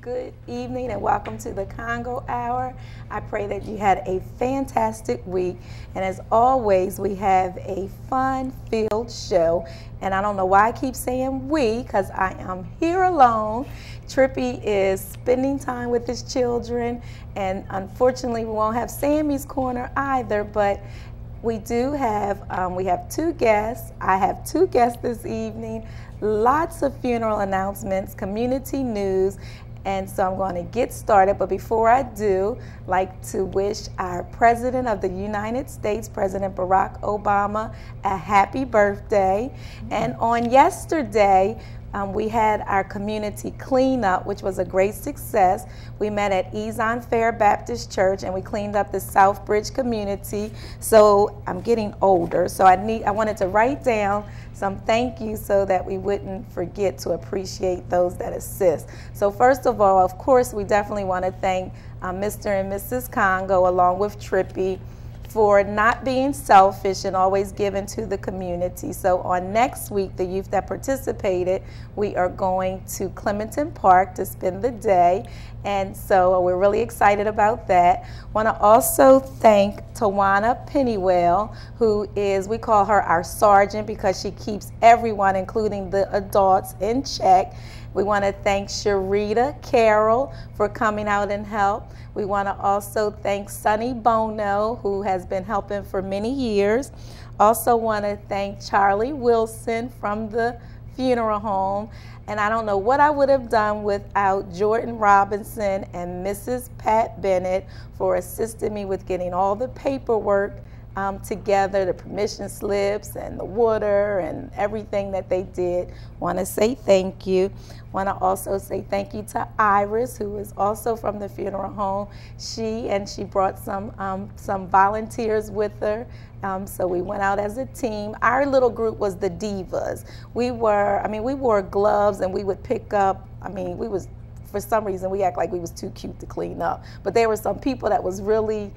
good evening, and welcome to the Congo Hour. I pray that you had a fantastic week, and as always, we have a fun-filled show. And I don't know why I keep saying we, because I am here alone. Trippy is spending time with his children, and unfortunately, we won't have Sammy's Corner either, but we do have, we have two guests. I have two guests this evening, lots of funeral announcements, community news, and so I'm going to get started. But before I do, I'd like to wish our President of the United States, President Barack Obama, a happy birthday. And on yesterday, we had our community cleanup, which was a great success. We met at Ezon Fair Baptist Church, and we cleaned up the Southbridge community. So I'm getting older, so I wanted to write down some thank yous so that we wouldn't forget to appreciate those that assist. So first of all, of course, we definitely want to thank Mr. and Mrs. Congo, along with Trippy, for not being selfish and always giving to the community. So on next week, the youth that participated, we are going to Clementon Park to spend the day. And so we're really excited about that. Want to also thank Tawana Pennywell, who is, we call her our sergeant because she keeps everyone, including the adults, in check. We want to thank Sharita Carroll for coming out and help. We want to also thank Sonny Bono, who has been helping for many years. Also want to thank Charlie Wilson from the funeral home. And I don't know what I would have done without Jordan Robinson and Mrs. Pat Bennett for assisting me with getting all the paperwork together, the permission slips and the water and everything that they did. Want to say thank you. Want to also say thank you to Iris, who is also from the funeral home. She brought some volunteers with her. So we went out as a team. Our little group was the Divas. We wore gloves, and we would pick up, for some reason, we act like we was too cute to clean up. But there were some people that was really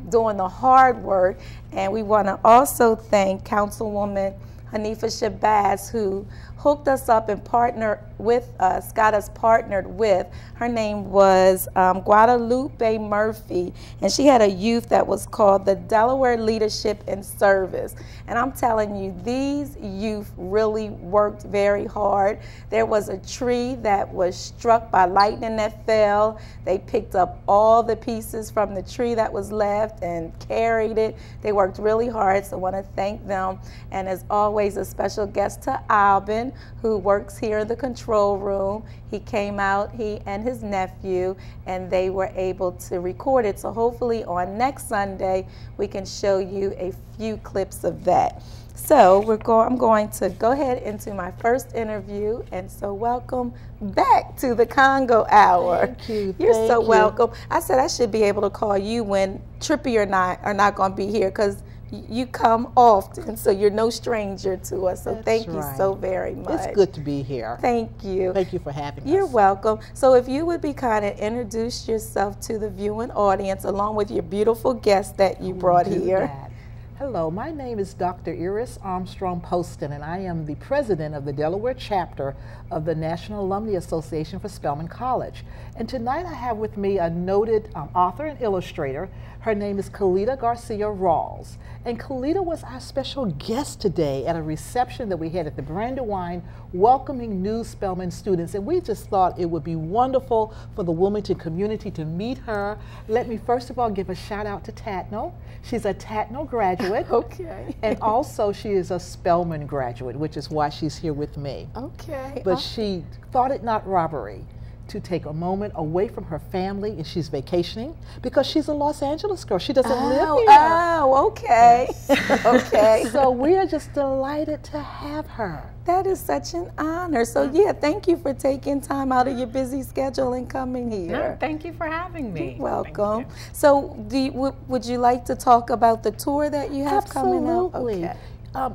doing the hard work. And we want to also thank Councilwoman Hanifa Shabazz, who hooked us up and partnered with us, got us partnered with. Her name was Guadalupe Murphy, and she had a youth that was called the Delaware Leadership and Service. And I'm telling you, these youth really worked very hard. There was a tree that was struck by lightning that fell. They picked up all the pieces from the tree that was left and carried it. They worked really hard, so I want to thank them. And as always, a special guest to Albin, who works here in the control room. He came out, he and his nephew, and they were able to record it. So hopefully on next Sunday, we can show you a few clips of that. So I'm going to go ahead into my first interview, and so welcome back to the Congo Hour. Thank you. You're so welcome. I said I should be able to call you when Trippy and I are not going to be here, because you come often, so you're no stranger to us. So thank you so very much. It's good to be here. Thank you. Thank you for having us. You're welcome. So if you would be kind of introduce yourself to the viewing audience, along with your beautiful guest that you brought here. Hello, my name is Dr. Iris Armstrong Poston, and I am the president of the Delaware chapter of the National Alumni Association for Spelman College. And tonight I have with me a noted author and illustrator. Her name is Kalita Garcia Rawls. And Kalita was our special guest today at a reception that we had at the Brandywine, welcoming new Spelman students. And we just thought it would be wonderful for the Wilmington community to meet her. Let me first of all give a shout out to Tatnall. She's a Tatnall graduate. Okay. And also she is a Spelman graduate, which is why she's here with me. Okay. But she thought it not robbery to take a moment away from her family, and she's vacationing because she's a Los Angeles girl. She doesn't live here. Oh, okay. Yes. Okay. So we are just delighted to have her. That is such an honor. So yeah, thank you for taking time out of your busy schedule and coming here. No, thank you for having me. You're welcome. So would you like to talk about the tour that you have coming up? Absolutely. Okay.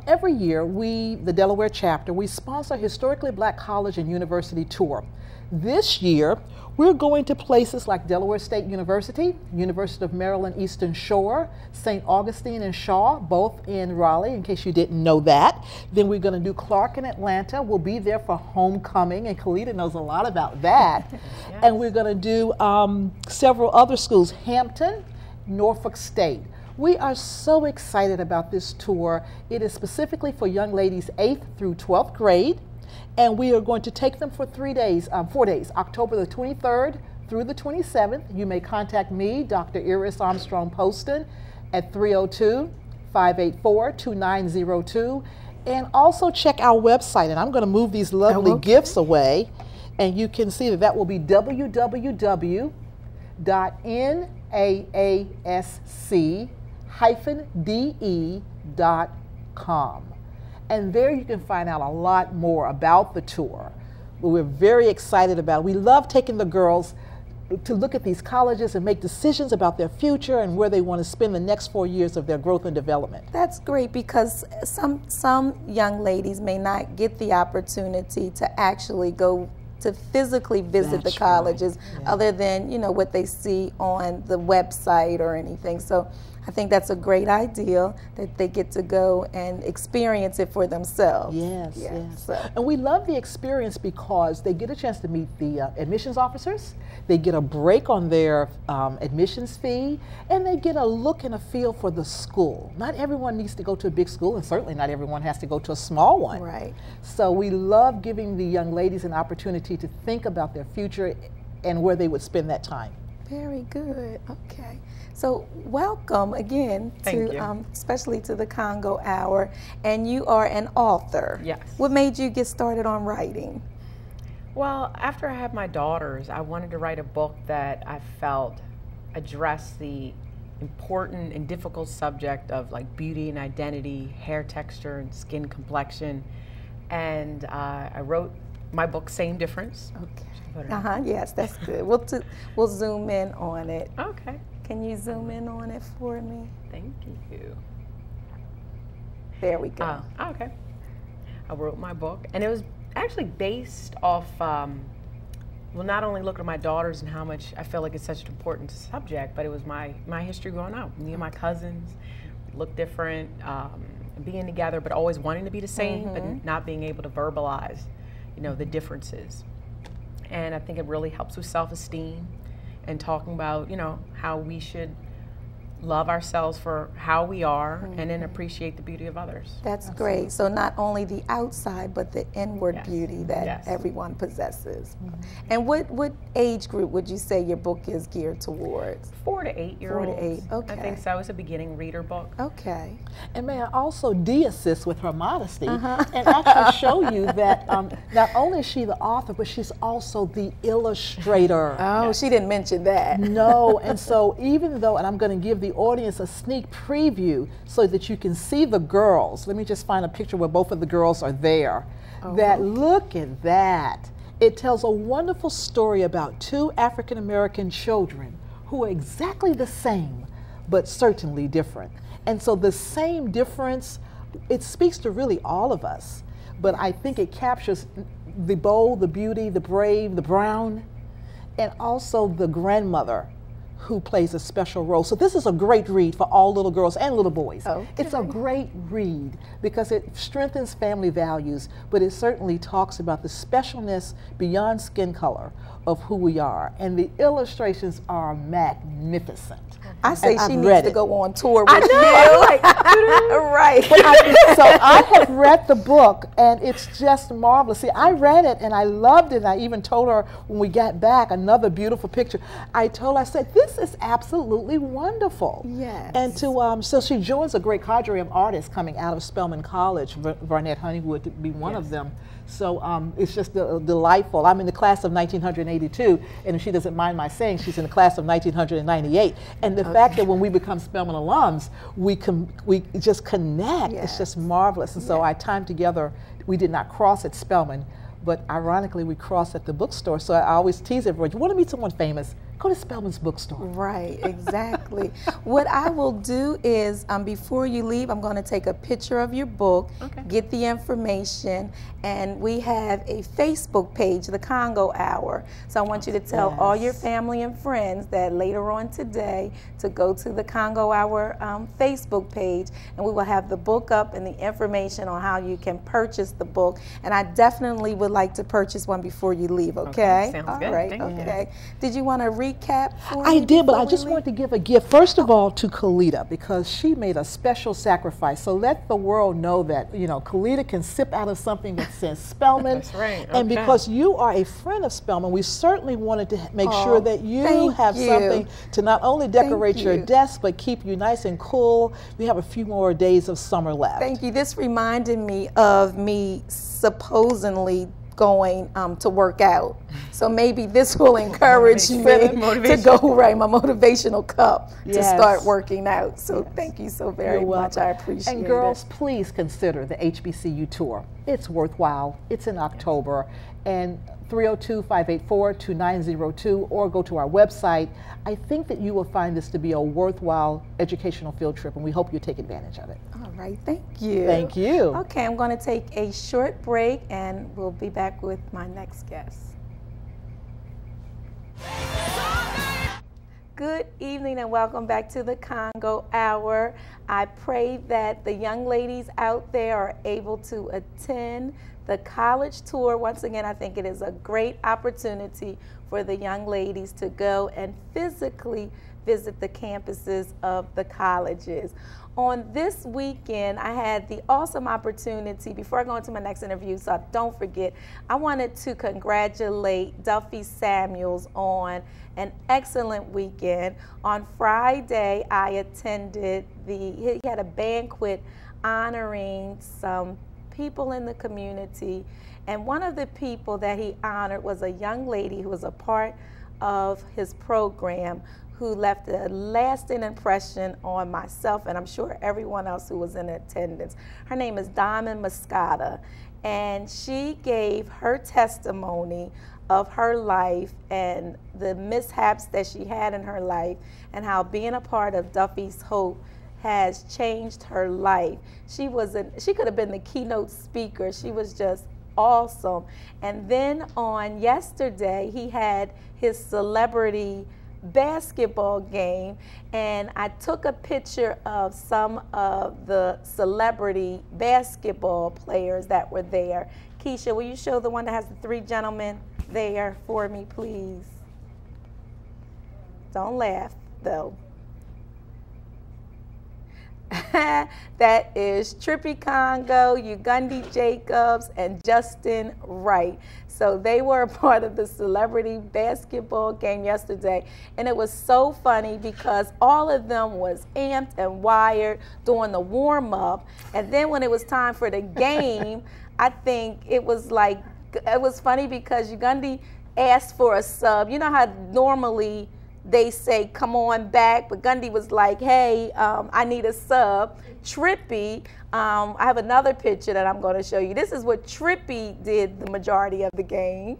Every year, we, the Delaware chapter, we sponsor a historically black college and university tour. This year, we're going to places like Delaware State University, University of Maryland Eastern Shore, St. Augustine and Shaw, both in Raleigh, in case you didn't know that. Then we're going to do Clark in Atlanta. We'll be there for homecoming, and Kalita knows a lot about that. Yes. And we're going to do several other schools, Hampton, Norfolk State. We are so excited about this tour. It is specifically for young ladies 8th through 12th grade. And we are going to take them for 4 days, October the 23rd through the 27th. You may contact me, Dr. Iris Armstrong Poston, at 302-584-2902. And also check our website. And I'm going to move these lovely gifts away. And you can see that that will be www.naasc-de.com. And there you can find out a lot more about the tour. We're very excited about it. We love taking the girls to look at these colleges and make decisions about their future and where they want to spend the next 4 years of their growth and development. That's great, because some young ladies may not get the opportunity to actually go to physically visit the colleges, other than, you know, what they see on the website or anything. So I think that's a great idea, that they get to go and experience it for themselves. Yes, yes. So. And we love the experience because they get a chance to meet the admissions officers, they get a break on their admissions fee, and they get a look and a feel for the school. Not everyone needs to go to a big school, and certainly not everyone has to go to a small one. Right. So we love giving the young ladies an opportunity to think about their future and where they would spend that time. Very good. Okay. So welcome again to, especially to the Congo Hour. And you are an author. Yes. What made you get started on writing? Well, after I had my daughters, I wanted to write a book that I felt addressed the important and difficult subject of like beauty and identity, hair texture and skin complexion. And I wrote my book, Same Difference. Okay. Yes, that's good. We'll zoom in on it. Okay. Can you zoom in on it for me? Thank you. There we go. Okay. I wrote my book, and it was actually based off, well, not only looking at my daughters and how much I feel like it's such an important subject, but it was my history growing up. Me and my cousins looked different, being together, but always wanting to be the same, but not being able to verbalize, you know, the differences. And I think it really helps with self-esteem and talking about, you know, how we should love ourselves for how we are and then appreciate the beauty of others. That's great. So not only the outside, but the inward beauty that everyone possesses. And what age group would you say your book is geared towards? 4 to 8 year olds. 4 to 8, okay. I think so. It's a beginning reader book. Okay. And may I also de-assist with her modesty and actually show you that not only is she the author, but she's also the illustrator. Oh, she didn't mention that. No, and so even though, and I'm going to give the audience a sneak preview so that you can see the girls. Let me just find a picture where both of the girls are there. Look at that. It tells a wonderful story about 2 African American children who are exactly the same, but certainly different. And so the same difference, it speaks to really all of us, but I think it captures the bold, the beauty, the brave, the brown, and also the grandmother who plays a special role. So this is a great read for all little girls and little boys. Okay. It's a great read because it strengthens family values, but it certainly talks about the specialness beyond skin color of who we are. And the illustrations are magnificent. I say she needs to go on tour with you. Right. So I have read the book, and it's just marvelous. See, I read it, and I loved it. And I even told her when we got back, another beautiful picture. I said, this is absolutely wonderful. Yes. And so she joins a great cadre of artists coming out of Spelman College, Varnett Honeywood to be one of them. So it's just delightful. I'm in the class of 1982, and if she doesn't mind my saying, she's in the class of 1998. And the fact that when we become Spelman alums, we just connect. It's just marvelous. And so our time together, we did not cross at Spelman, but ironically we crossed at the bookstore. So I always tease everyone, you want to meet someone famous? go to Spelman's bookstore. Right, exactly. What I will do is, before you leave, I'm going to take a picture of your book, get the information, and we have a Facebook page, the Congo Hour. So I want you to tell all your family and friends that later on today to go to the Congo Hour Facebook page, and we will have the book up and the information on how you can purchase the book. And I definitely would like to purchase one before you leave, okay? Sounds good. All right, Thank you. okay. Did you want to recap for I me did, but I before we just leave? wanted to give a gift, first of all, to Kalita, because she made a special sacrifice. So let the world know that, you know, Kalita can sip out of something that says Spelman. That's right. And because you are a friend of Spelman, we certainly wanted to make sure that you have something to not only decorate your desk, but keep you nice and cool. We have a few more days of summer left. Thank you. This reminded me of me supposedly going to work out. So maybe this will encourage me to go, right, my motivational cup to start working out. So thank you so very much. I appreciate it. And girls, please consider the HBCU tour. It's worthwhile. It's in October. And 302-584-2902, or go to our website. I think that you will find this to be a worthwhile educational field trip, and we hope you take advantage of it. All right, thank you. Thank you. Okay, I'm going to take a short break, and we'll be back with my next guest. Good evening and welcome back to the Congo Hour. I pray that the young ladies out there are able to attend the college tour. Once again, I think it is a great opportunity for the young ladies to go and physically visit the campuses of the colleges. On this weekend, I had the awesome opportunity, before I go into my next interview, so I don't forget, I wanted to congratulate Duffy Samuels on an excellent weekend. On Friday, I attended he had a banquet honoring some people in the community, and one of the people that he honored was a young lady who was a part of his program, who left a lasting impression on myself and I'm sure everyone else who was in attendance. Her name is Diamond Moscata, and she gave her testimony of her life and the mishaps that she had in her life, and how being a part of Duffy's Hope has changed her life. She could have been the keynote speaker. She was just awesome. And then on yesterday, he had his celebrity basketball game, and I took a picture of some of the celebrity basketball players that were there. Keisha, will you show the one that has the three gentlemen there for me, please? Don't laugh, though. That is Trippy Congo, Ugundi Jacobs, and Justin Wright. So they were a part of the celebrity basketball game yesterday. And it was so funny because all of them was amped and wired during the warm-up. And then when it was time for the game, I think it was funny because Ugundi asked for a sub. You know how normally they say, come on back, but Gundy was like, hey, I need a sub. Trippy, I have another picture that I'm going to show you. This is what Trippy did the majority of the game.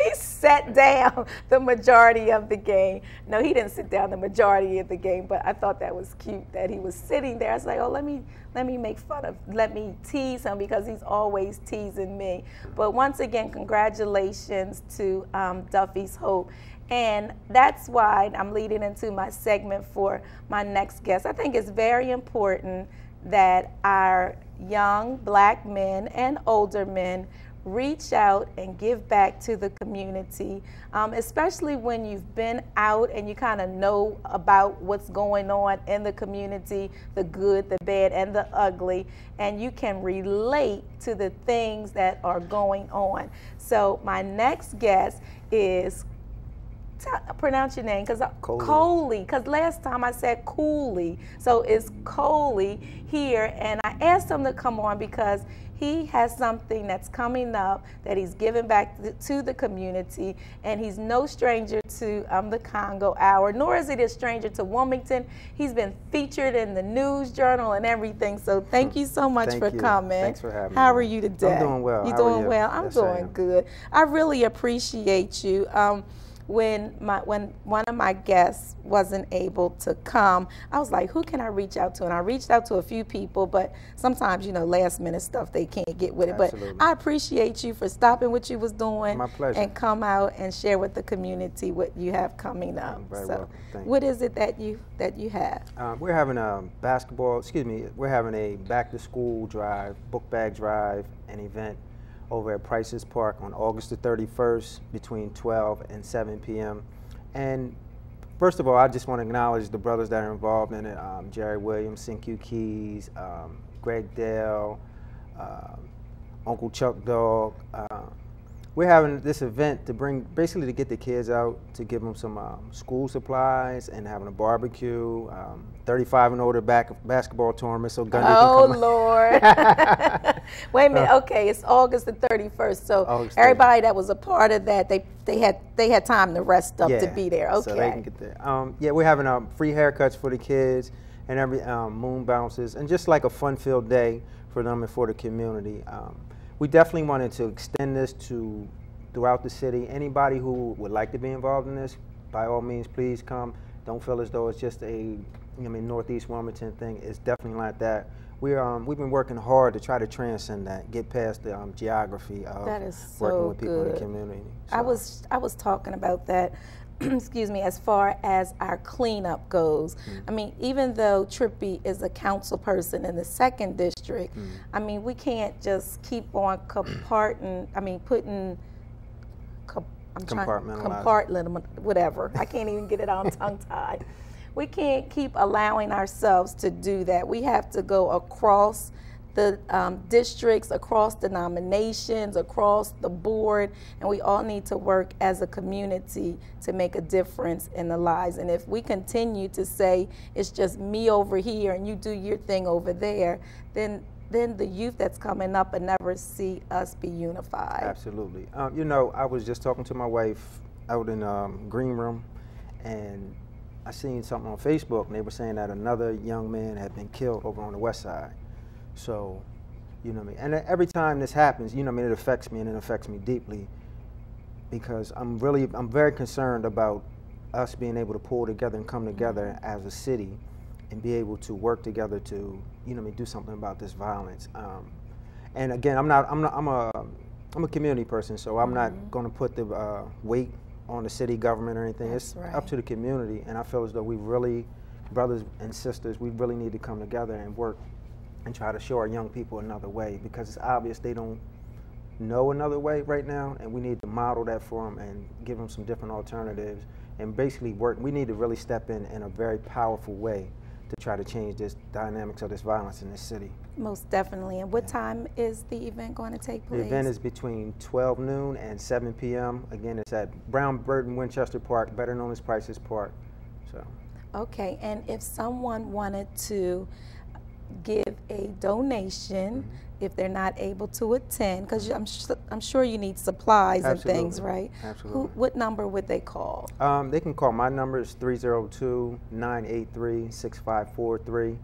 He sat down the majority of the game. No, he didn't sit down the majority of the game, but I thought that was cute that he was sitting there. I was like, oh, let me tease him because he's always teasing me. But once again, congratulations to Duffy's Hope. And that's why I'm leading into my segment for my next guest. I think it's very important that our young black men and older men reach out and give back to the community, especially when you've been out and you kind of know about what's going on in the community, the good, the bad, and the ugly, and you can relate to the things that are going on. So my next guest is, pronounce your name, because Coley, because last time I said Cooley, so it's Coley here, and I asked him to come on because he has something that's coming up that he's giving back to the community, and he's no stranger to the Congo Hour, nor is he a stranger to Wilmington. He's been featured in the News Journal and everything, so thank you so much for coming. Thanks for having me. How are you today? I'm doing well. You doing well? I'm doing good. I really appreciate you. when one of my guests wasn't able to come, I was like, who can I reach out to? And I reached out to a few people, but sometimes, you know, last minute stuff, they can't get with it. Absolutely. But I appreciate you for stopping what you was doing. My pleasure. And come out and share with the community what you have coming up. Very so welcome. Thank what is it that you have? We're having a we're having a back to school drive, book bag drive, an event over at Price's Park on August the 31st between 12 and 7 p.m. And first of all, I just want to acknowledge the brothers that are involved in it, Jerry Williams, CQ Keys, Greg Dale, Uncle Chuck Dog. We're having this event to basically to get the kids out, to give them some school supplies and having a barbecue, 35 and older basketball tournament, so Gundy Oh, can come. Lord. Wait a minute. Okay, it's August the 31st. So August everybody that was a part of that, they had time to rest up to be there. Okay. So they can get there. Yeah, we're having free haircuts for the kids and every moon bounces, and just like a fun-filled day for them and for the community. We definitely wanted to extend this to throughout the city. Anybody who would like to be involved in this, by all means, please come. Don't feel as though it's just a Northeast Wilmington thing. It's definitely like that. We've been working hard to try to transcend that, get past the geography of working with people in the community. So. I was talking about that. Excuse me, as far as our cleanup goes. I mean, even though Trippy is a council person in the 2nd district, I mean, we can't just keep on whatever. I can't even get it on tongue-tied. We can't keep allowing ourselves to do that. We have to go across the districts, across the nominations, across the board, and we all need to work as a community to make a difference in the lives. And if we continue to say it's just me over here and you do your thing over there, then the youth that's coming up will never see us be unified. Absolutely. You know, I was just talking to my wife out in green room, and I seen something on Facebook, and they were saying that another young man had been killed over on the west side. So, you know what I mean? And every time this happens, you know what I mean, it affects me, and it affects me deeply, because I'm very concerned about us being able to pull together and come together as a city and be able to work together to, you know what I mean, do something about this violence. And again, I'm a community person, so I'm not going to put the weight on the city government or anything. It's up to the community, and I feel as though we really, brothers and sisters, we really need to come together and work and try to show our young people another way, because it's obvious they don't know another way right now, and we need to model that for them and give them some different alternatives and basically work. We need to really step in a very powerful way to try to change this dynamics of this violence in this city. Most definitely. And what time is the event going to take place? The event is between 12 noon and 7 p.m. Again, it's at Brown Burton Winchester Park, better known as Price's Park. So. Okay, and if someone wanted to give a donation, if they're not able to attend, because I'm sure you need supplies and things, right? Absolutely. What number would they call? They can call my number. It's 302-983-6543.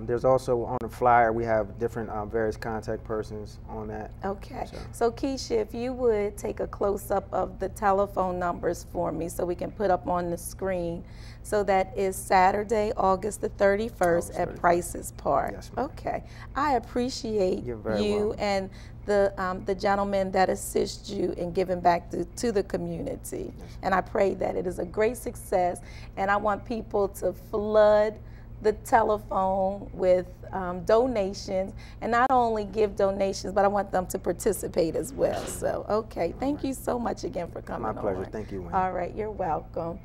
There's also on the flyer, we have different various contact persons on that. Okay. So Keisha, if you would take a close-up of the telephone numbers for me so we can put up on the screen. So that is Saturday, August the 31st at Price's Park. Yes, ma'am. Okay. I appreciate you and the gentleman that assists you in giving back to the community. Yes. And I pray that it is a great success, and I want people to flood the telephone with donations, and not only give donations, but I want them to participate as well. So, okay, thank you so much again for coming on. My pleasure. Thank you, Wayne. All right, you're welcome.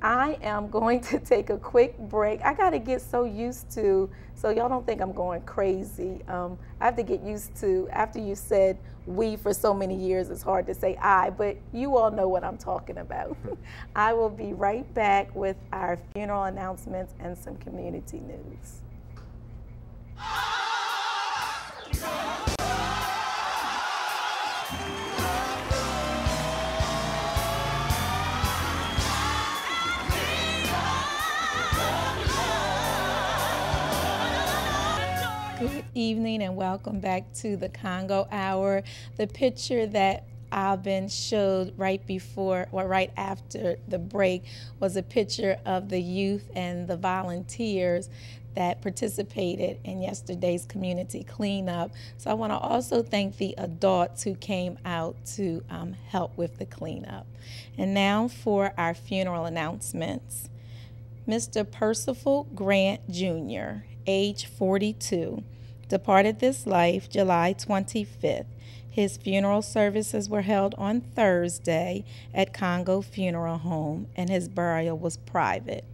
I am going to take a quick break. I got to get so used to, so y'all don't think I'm going crazy. I have to get used to, after you said we for so many years, it's hard to say I, but you all know what I'm talking about. I will be right back with our funeral announcements and some community news. Good evening and welcome back to the Congo Hour. The picture that Alvin showed right before or right after the break was a picture of the youth and the volunteers that participated in yesterday's community cleanup. So I want to also thank the adults who came out to help with the cleanup. And now for our funeral announcements. Mr. Percival Grant Jr., age 42, departed this life July 25th. His funeral services were held on Thursday at Congo Funeral Home, and his burial was private.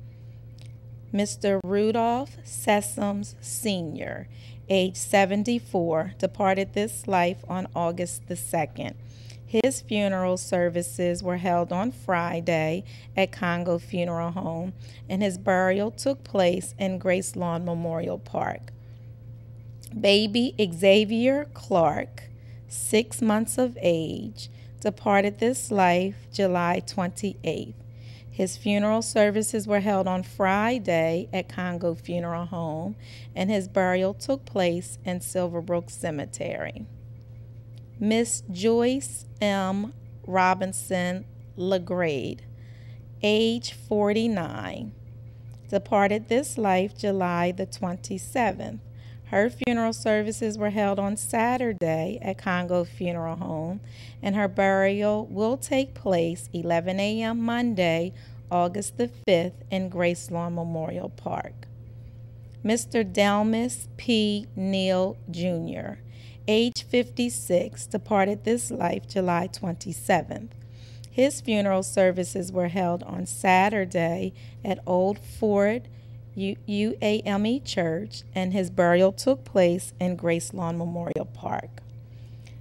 Mr. Rudolph Sessoms Sr., age 74, departed this life on August the 2nd. His funeral services were held on Friday at Congo Funeral Home, and his burial took place in Grace Lawn Memorial Park. Baby Xavier Clark, 6 months of age, departed this life July 28th. His funeral services were held on Friday at Congo Funeral Home, and his burial took place in Silverbrook Cemetery. Miss Joyce M. Robinson LeGrade, age 49, departed this life July the 27th. Her funeral services were held on Saturday at Congo Funeral Home, and her burial will take place 11 a.m. Monday, August the 5th, in Grace Lawn Memorial Park. Mr. Delmas P. Neal Jr., age 56, departed this life July 27th. His funeral services were held on Saturday at Old Ford UAME Church, and his burial took place in Grace Lawn Memorial Park.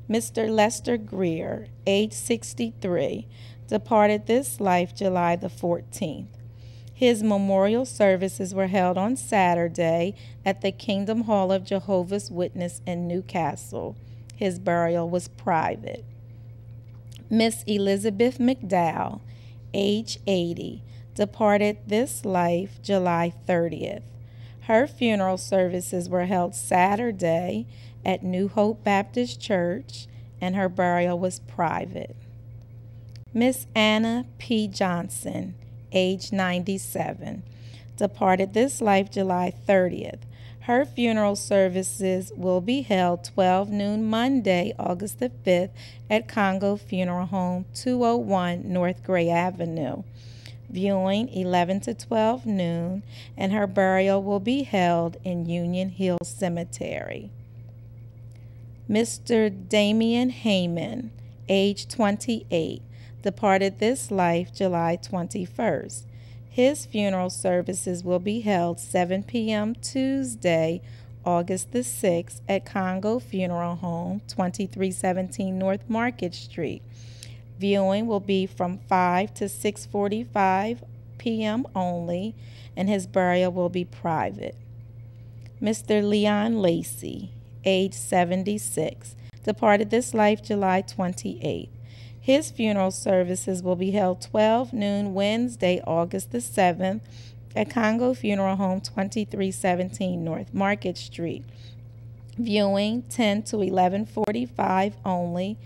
Mr. Lester Greer, age 63, departed this life July the 14th. His memorial services were held on Saturday at the Kingdom Hall of Jehovah's Witness in Newcastle. His burial was private. Miss Elizabeth McDowell, age 80, departed this life July 30th. Her funeral services were held Saturday at New Hope Baptist Church, and her burial was private. Miss Anna P. Johnson, age 97, departed this life July 30th. Her funeral services will be held 12 noon Monday, August the 5th, at Congo Funeral Home, 201 North Gray Avenue. Viewing 11 to 12 noon, and her burial will be held in Union Hill Cemetery. Mr. Damian Heyman, age 28, departed this life July 21st. His funeral services will be held 7 p.m. Tuesday, August the 6th, at Congo Funeral Home, 2317 North Market Street. Viewing will be from 5 to 6:45 p.m. only, and his burial will be private. Mr. Leon Lacey, age 76, departed this life July 28th. His funeral services will be held 12 noon Wednesday, August the 7th, at Congo Funeral Home, 2317 North Market Street. Viewing 10 to 11:45 only,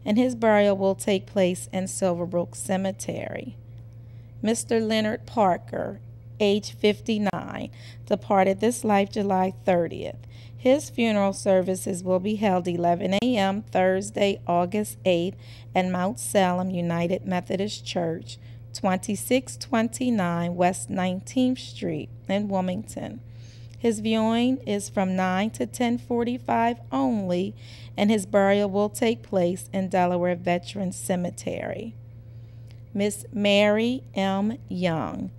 and his burial will take place in Silverbrook Cemetery. Mr. Leonard Parker, age 59, departed this life July 30th. His funeral services will be held 11 a.m. Thursday, August 8th, at Mount Salem United Methodist Church, 2629 West 19th Street in Wilmington. His viewing is from 9 to 10:45 only, and his burial will take place in Delaware Veterans Cemetery. Miss Mary M. Young,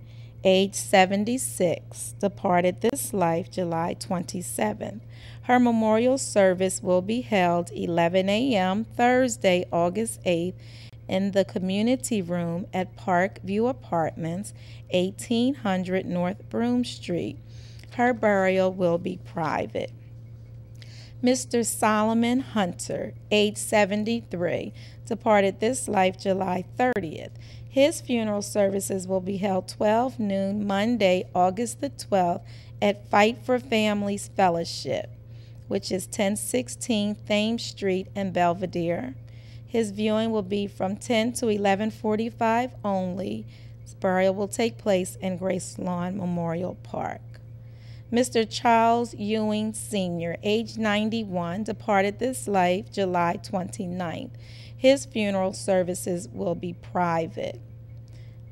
age 76, departed this life July 27th. Her memorial service will be held 11 a.m. Thursday, August 8th, in the community room at Park View Apartments, 1800 North Broome Street. Her burial will be private. Mr. Solomon Hunter, age 73, departed this life July 30th. His funeral services will be held 12 noon Monday, August the 12th, at Fight for Families Fellowship, which is 1016 Thames Street in Belvedere. His viewing will be from 10 to 11:45 only. His burial will take place in Grace Lawn Memorial Park. Mr. Charles Ewing Sr., age 91, departed this life July 29th. His funeral services will be private.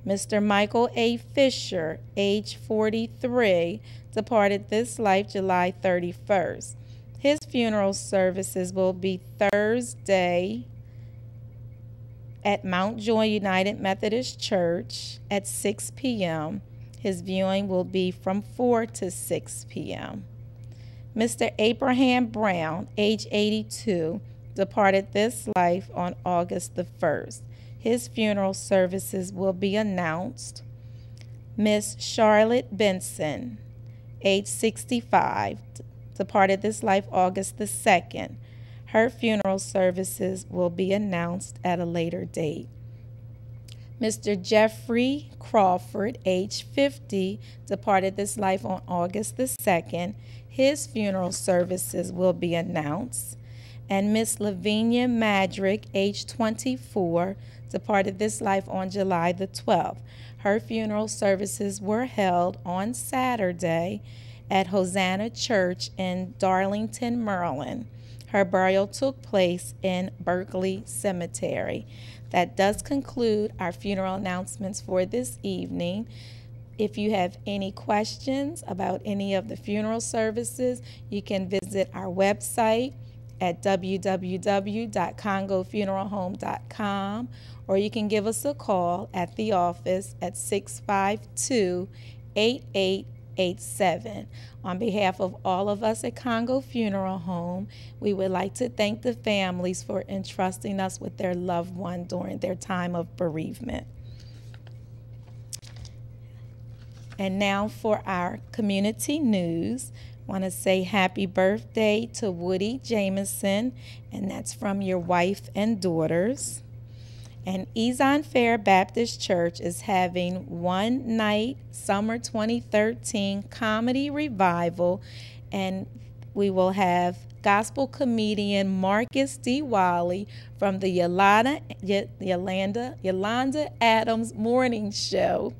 Mr. Michael A. Fisher, age 43, departed this life July 31st. His funeral services will be Thursday at Mount Joy United Methodist Church at 6 p.m. His viewing will be from 4 to 6 p.m. Mr. Abraham Brown, age 82, departed this life on August the 1st. His funeral services will be announced. Miss Charlotte Benson, age 65, departed this life August the 2nd. Her funeral services will be announced at a later date. Mr. Jeffrey Crawford, age 50, departed this life on August the 2nd. His funeral services will be announced. And Miss Lavinia Madrick, age 24, departed this life on July the 12th. Her funeral services were held on Saturday at Hosanna Church in Darlington, Maryland. Her burial took place in Berkeley Cemetery. That does conclude our funeral announcements for this evening. If you have any questions about any of the funeral services, you can visit our website at www.congofuneralhome.com, or you can give us a call at the office at 652-8887. On behalf of all of us at Congo Funeral Home, we would like to thank the families for entrusting us with their loved one during their time of bereavement. And now for our community news. I want to say happy birthday to Woody Jameson, and that's from your wife and daughters. And Ezon Fair Baptist Church is having one night summer 2013 comedy revival, and we will have gospel comedian Marcus D. Wiley from the Yolanda Adams Morning Show,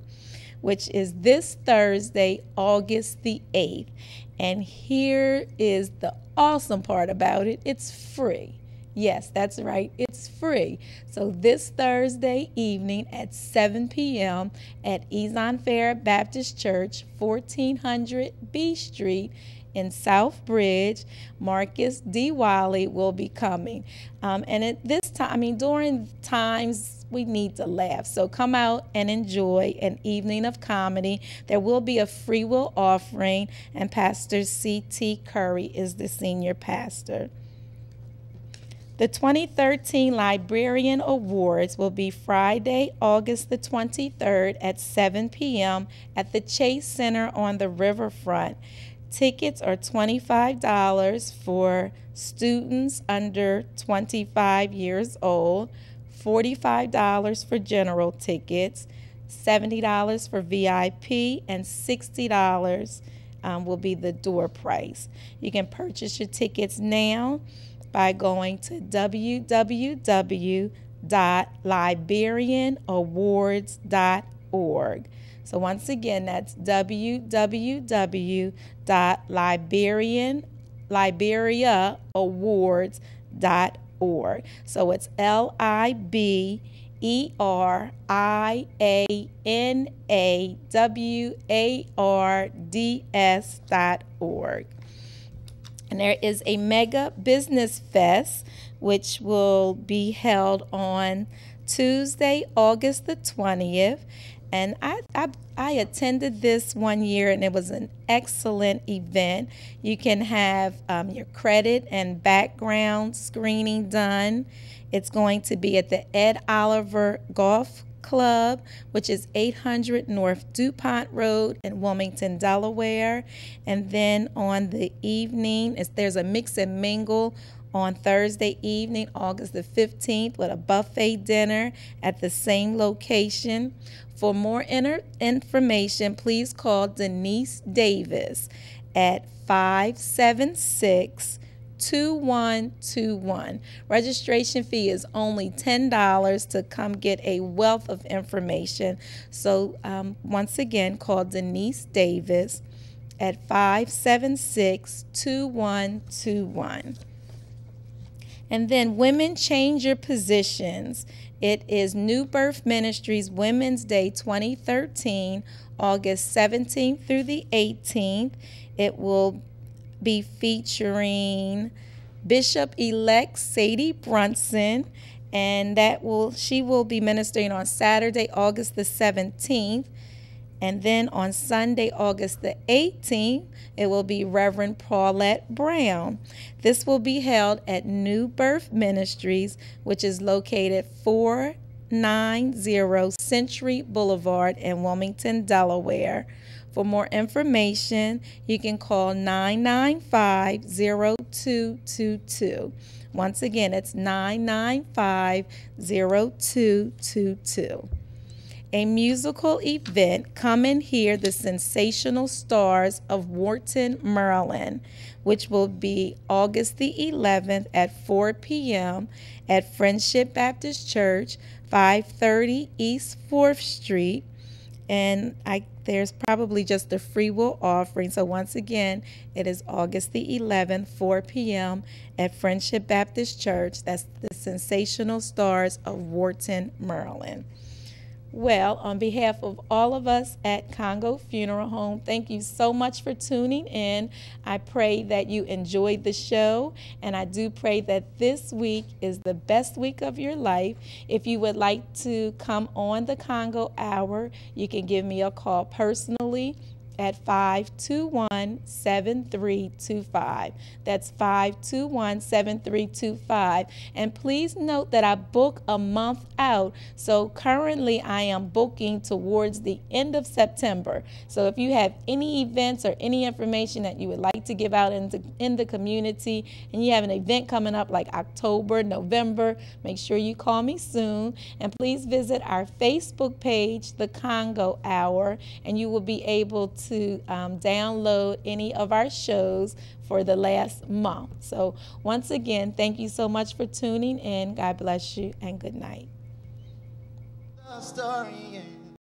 which is this Thursday, August the 8th. And here is the awesome part about it. It's free. Yes, that's right. It's free. So this Thursday evening at 7 p.m. at Ezon Fair Baptist Church, 1400 B Street in Southbridge, Marcus D. Wiley will be coming. And at this time, during times we need to laugh. So come out and enjoy an evening of comedy. There will be a free will offering, and Pastor C.T. Curry is the senior pastor. The 2013 Librarian Awards will be Friday, August the 23rd at 7 p.m. at the Chase Center on the riverfront. Tickets are $25 for students under 25 years old, $45 for general tickets, $70 for VIP, and $60 will be the door price. You can purchase your tickets now by going to www.liberianawards.org. So once again, that's www.liberiaawards.org. So it's LIBERIANAWARDS.org. And there is a mega business fest, which will be held on Tuesday, August the 20th. And I attended this one year, and it was an excellent event. You can have your credit and background screening done. It's going to be at the Ed Oliver Golf Club, which is 800 North DuPont Road in Wilmington, Delaware. And then on the evening, there's a mix and mingle on Thursday evening, August the 15th, with a buffet dinner at the same location. For more information, please call Denise Davis at 576-2 52121. Registration fee is only $10 to come get a wealth of information. So once again, call Denise Davis at 576-2121. And then Women Change Your Positions. It is New Birth Ministries Women's Day 2013, August 17th through the 18th. It will be featuring Bishop-elect Sadie Brunson, and she will be ministering on Saturday, August the 17th. And then on Sunday, August the 18th, it will be Reverend Paulette Brown. This will be held at New Birth Ministries, which is located 490 Century Boulevard in Wilmington, Delaware. For more information, you can call 995-0222. Once again, it's 995-0222. A musical event, Come and Hear the Sensational Stars of Wharton, Maryland, which will be August the 11th at 4 p.m. at Friendship Baptist Church, 530 East 4th Street. And there's probably just a free will offering. So once again, it is August the 11th, 4 p.m. at Friendship Baptist Church. That's the Sensational Stars of Wharton, Maryland. Well, on behalf of all of us at Congo Funeral Home, thank you so much for tuning in. I pray that you enjoyed the show, and I do pray that this week is the best week of your life. If you would like to come on the Congo Hour, you can give me a call personally at 521-7325. That's 521-7325. And please note that I book a month out. So currently I am booking towards the end of September. So if you have any events or any information that you would like to give out in the community, and you have an event coming up like October, November, make sure you call me soon. And please visit our Facebook page, The Congo Hour, and you will be able to download any of our shows for the last month. So once again, thank you so much for tuning in. God bless you and good night.